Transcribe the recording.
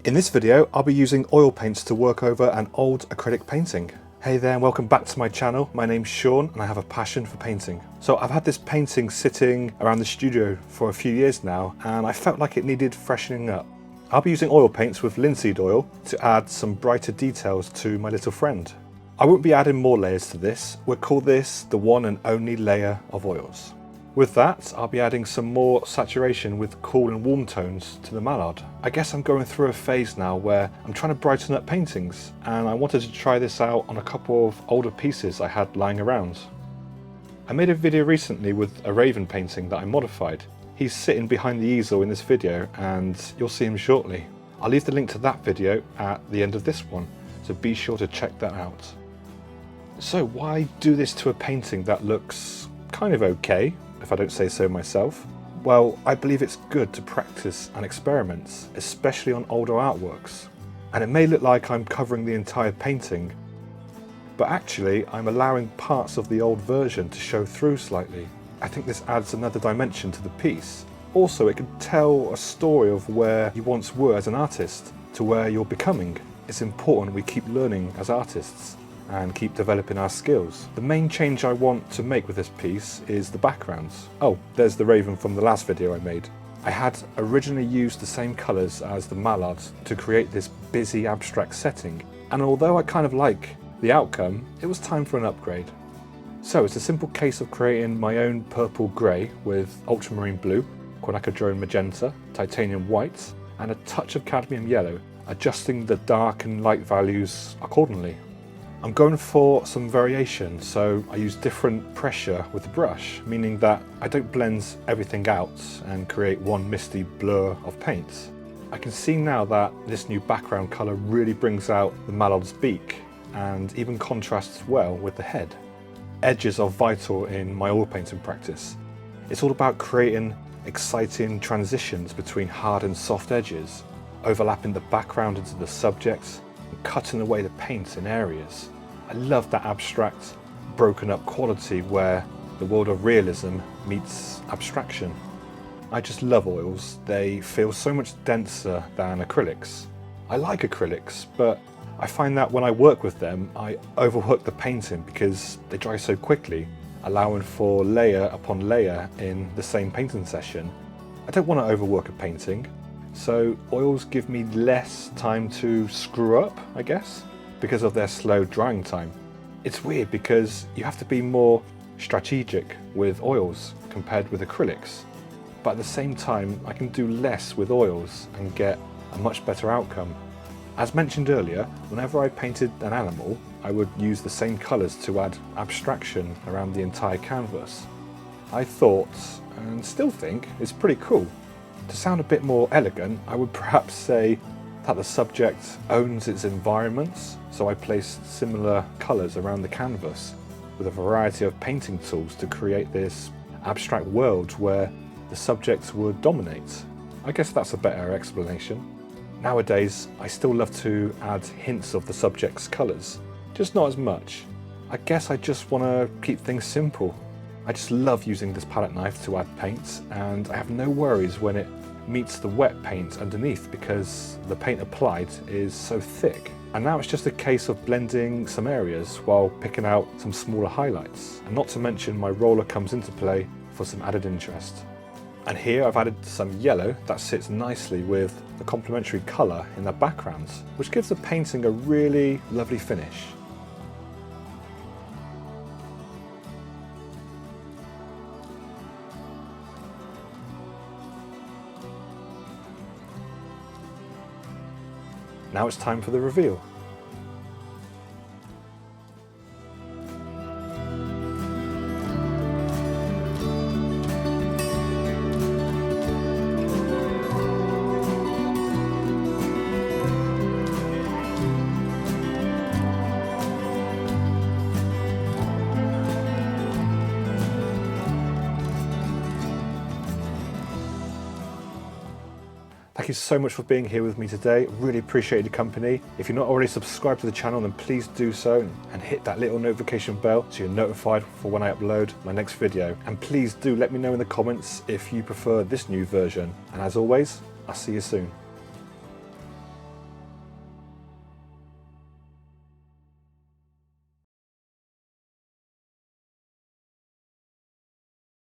In this video, I'll be using oil paints to work over an old acrylic painting. Hey there and welcome back to my channel. My name's Sean and I have a passion for painting. So I've had this painting sitting around the studio for a few years now and I felt like it needed freshening up. I'll be using oil paints with linseed oil to add some brighter details to my little friend. I won't be adding more layers to this. We'll call this the one and only layer of oils. With that, I'll be adding some more saturation with cool and warm tones to the mallard. I guess I'm going through a phase now where I'm trying to brighten up paintings, and I wanted to try this out on a couple of older pieces I had lying around. I made a video recently with a raven painting that I modified. He's sitting behind the easel in this video and you'll see him shortly. I'll leave the link to that video at the end of this one, so be sure to check that out. So why do this to a painting that looks kind of okay, if I don't say so myself? Well, I believe it's good to practice and experiment, especially on older artworks. And it may look like I'm covering the entire painting, but actually I'm allowing parts of the old version to show through slightly. I think this adds another dimension to the piece. Also, it can tell a story of where you once were as an artist to where you're becoming. It's important we keep learning as artists and keep developing our skills. The main change I want to make with this piece is the backgrounds. Oh, there's the raven from the last video I made. I had originally used the same colours as the mallard to create this busy abstract setting, and although I kind of like the outcome, it was time for an upgrade. So it's a simple case of creating my own purple grey with ultramarine blue, quinacridone magenta, titanium white, and a touch of cadmium yellow, adjusting the dark and light values accordingly. I'm going for some variation, so I use different pressure with the brush, meaning that I don't blend everything out and create one misty blur of paint. I can see now that this new background colour really brings out the mallard's beak and even contrasts well with the head. Edges are vital in my oil painting practice. It's all about creating exciting transitions between hard and soft edges, overlapping the background into the subject, cutting away the paint in areas. I love that abstract, broken up quality where the world of realism meets abstraction. I just love oils. They feel so much denser than acrylics. I like acrylics, but I find that when I work with them, I overwork the painting because they dry so quickly, allowing for layer upon layer in the same painting session. I don't want to overwork a painting, so oils give me less time to screw up, I guess, because of their slow drying time. It's weird because you have to be more strategic with oils compared with acrylics, but at the same time I can do less with oils and get a much better outcome. As mentioned earlier, whenever I painted an animal, I would use the same colours to add abstraction around the entire canvas. I thought, and still think, it's pretty cool. To sound a bit more elegant, I would perhaps say that the subject owns its environments, so I placed similar colours around the canvas with a variety of painting tools to create this abstract world where the subject would dominate. I guess that's a better explanation. Nowadays, I still love to add hints of the subject's colours, just not as much. I guess I just want to keep things simple. I just love using this palette knife to add paint, and I have no worries when it meets the wet paint underneath because the paint applied is so thick. And now it's just a case of blending some areas while picking out some smaller highlights. And not to mention my roller comes into play for some added interest. And here I've added some yellow that sits nicely with the complementary colour in the backgrounds, which gives the painting a really lovely finish. Now it's time for the reveal. Thank you so much for being here with me today. Really appreciate your company. If you're not already subscribed to the channel, then please do so and hit that little notification bell so you're notified for when I upload my next video. And please do let me know in the comments if you prefer this new version. And as always, I'll see you soon.